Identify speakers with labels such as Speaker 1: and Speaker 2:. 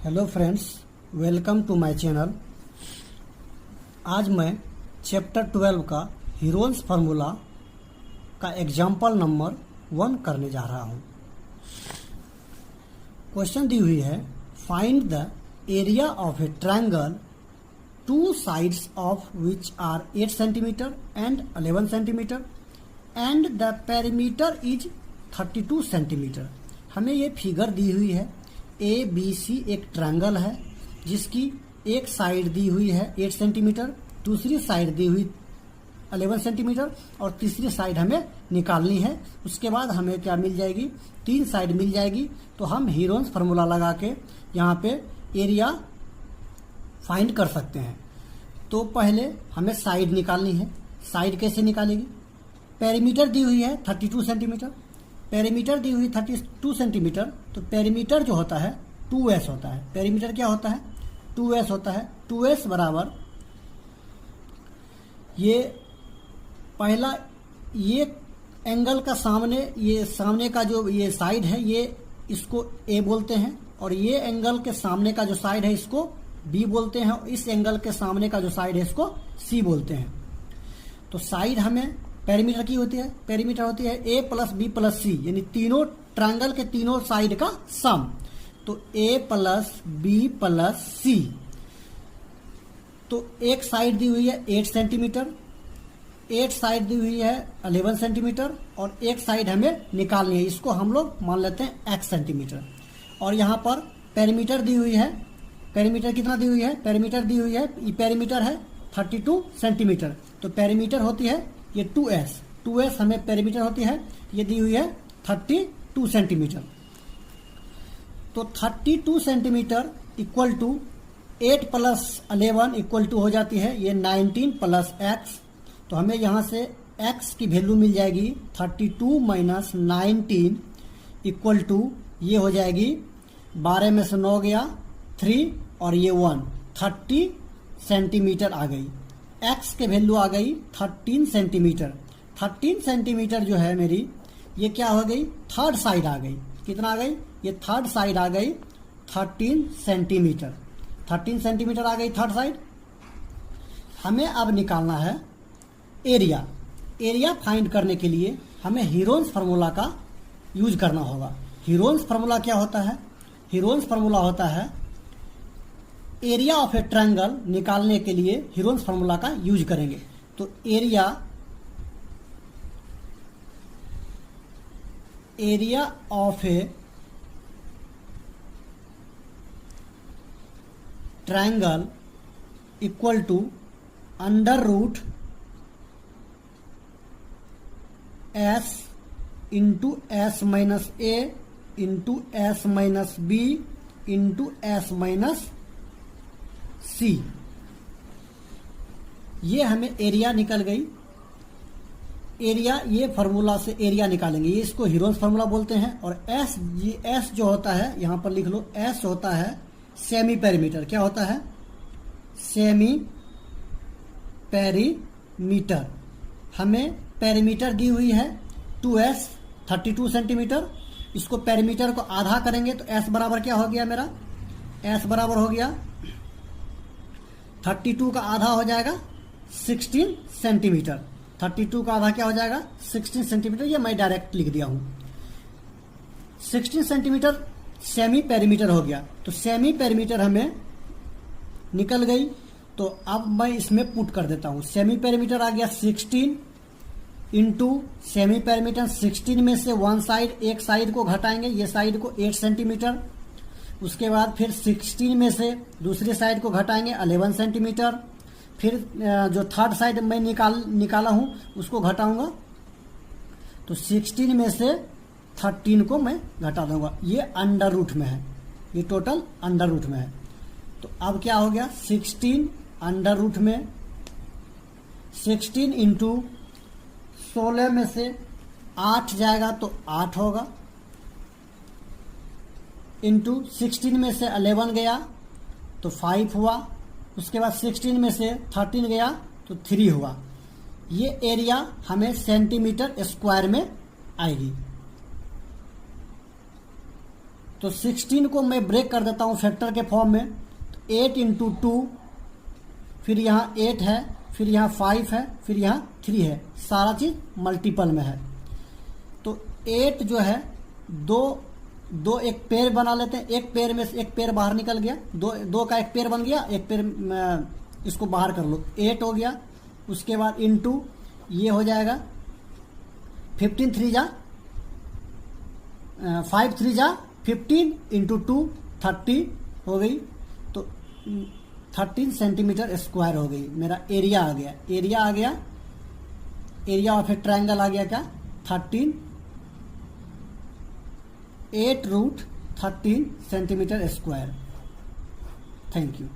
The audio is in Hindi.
Speaker 1: Hello friends, welcome to my channel. आज मैं चैप्टर 12 का हीरोन्स फार्मूला का एग्जाम्पल नंबर 1 करने जा रहा हूँ। क्वेश्चन दी हुई है, find the area of a triangle two sides of which are 8 centimetre and 11 centimetre and the perimeter is 32 centimetre. हमें ये फिगर दी हुई है। ए बी सी एक ट्रायंगल है जिसकी एक साइड दी हुई है 8 सेंटीमीटर, दूसरी साइड दी हुई 11 सेंटीमीटर और तीसरी साइड हमें निकालनी है। उसके बाद हमें क्या मिल जाएगी, 3 साइड मिल जाएगी। तो हम हीरोन्स फार्मूला लगा के यहाँ पे एरिया फाइंड कर सकते हैं। तो पहले हमें साइड निकालनी है। साइड कैसे निकालेगी? पेरीमीटर दी हुई है 32 सेंटीमीटर, पेरीमीटर दी हुई 32 सेंटीमीटर। तो पेरीमीटर जो होता है 2s होता है। पेरीमीटर क्या होता है? 2s होता है। 2s बराबर ये पहला ये एंगल का सामने का जो ये साइड है ये इसको a बोलते हैं और ये एंगल के सामने का जो साइड है इसको b बोलते हैं और इस एंगल के सामने का जो साइड है इसको c बोलते हैं। तो साइड हमें पेरीमीटर की होती है, पेरीमीटर होती है a प्लस बी प्लस सी, यानी तीनों ट्रायंगल के तीनों साइड का सम। तो a प्लस बी प्लस सी। तो एक साइड दी हुई है 8 सेंटीमीटर, एक साइड दी हुई है 11 सेंटीमीटर और एक साइड हमें निकालनी है। इसको हम लोग मान लेते हैं x सेंटीमीटर। और यहाँ पर पेरीमीटर दी हुई है। पेरीमीटर कितना दी हुई है? पेरीमीटर दी हुई है, पेरीमीटर है 32 सेंटीमीटर। तो पेरीमीटर होती है ये 2s हमें पेरीमीटर होती है, ये दी हुई है 32 सेंटीमीटर। तो 32 centimetre equal to 8 plus 11 equal to हो जाती है ये 19 प्लस x। तो हमें यहाँ से x की वैल्यू मिल जाएगी 32 माइनस 19 इक्वल टू ये हो जाएगी 12 में से 9 गया 3 और ये 1, 30 सेंटीमीटर आ गई। x के वैल्यू आ गई 13 सेंटीमीटर। 13 सेंटीमीटर जो है मेरी ये क्या हो गई? थर्ड साइड आ गई। कितना आ गई? ये थर्ड साइड आ गई 13 सेंटीमीटर। 13 सेंटीमीटर आ गई थर्ड साइड। हमें अब निकालना है एरिया। एरिया फाइंड करने के लिए हमें हीरोन्स फार्मूला का यूज करना होगा। हीरोन्स फार्मूला क्या होता है? हीरोन्स फार्मूला होता है एरिया ऑफ ए ट्रायंगल निकालने के लिए हीरोन्स फार्मूला का यूज करेंगे। तो area of a triangle equal to under root s into S minus A into S minus B into S minus C. ये हमें एरिया निकल गई। एरिया ये फार्मूला से एरिया निकालेंगे, ये इसको हीरोन्स फार्मूला बोलते हैं। और एस, ये एस जो होता है यहां पर लिख लो, एस होता है सेमी पेरीमीटर। क्या होता है? Semi perimeter. हमें पेरीमीटर दी हुई है 2s 32 सेंटीमीटर। इसको पेरीमीटर को आधा करेंगे तो s बराबर क्या हो गया मेरा? s बराबर हो गया 32 का आधा हो जाएगा 16 सेंटीमीटर। 32 का आधा क्या हो जाएगा? 16 सेंटीमीटर। ये मैं डायरेक्ट लिख दिया हूं। 16 सेंटीमीटर सेमी पेरीमीटर हो गया। तो सेमी पेरीमीटर हमें निकल गई। तो अब मैं इसमें पुट कर देता हूं। सेमी पेरीमीटर आ गया 16 इंटू सेमी पेरीमीटर। 16 में से वन साइड, एक साइड को घटाएंगे, ये साइड को 8 सेंटीमीटर। उसके बाद फिर 16 में से दूसरी साइड को घटाएंगे 11 सेंटीमीटर। फिर जो थर्ड साइड मैं निकाला हूं उसको घटाऊंगा। तो 16 में से 13 को मैं घटा दूंगा। ये अंडर रूट में है, ये टोटल अंडर रूट में है। तो अब क्या हो गया? 16 अंडर रूट में 16 इंटू 16 में से 8 जाएगा तो 8 होगा, इंटू 16 में से 11 गया तो 5 हुआ। उसके बाद 16 में से 13 गया तो 3 हुआ। ये एरिया हमें सेंटीमीटर स्क्वायर में आएगी। तो 16 को मैं ब्रेक कर देता हूँ फैक्टर के फॉर्म में। 8 इंटू 2, फिर यहाँ 8 है, फिर यहाँ 5 है, फिर यहाँ 3 है, सारा चीज़ मल्टीपल में है। तो 8 जो है दो एक पेयर बना लेते हैं, एक पेयर में से एक पेयर बाहर निकल गया, दो का एक पेयर बन गया, एक पेयर इसको बाहर कर लो, 8 हो गया। उसके बाद इनटू ये हो जाएगा 15 3 जा 5 3 जा 15 इंटू 2 30 हो गई। तो 13 सेंटीमीटर स्क्वायर हो गई, मेरा एरिया आ गया। एरिया और फिर ट्रायंगल आ गया क्या 13 8 root 13 centimetre square. Thank you.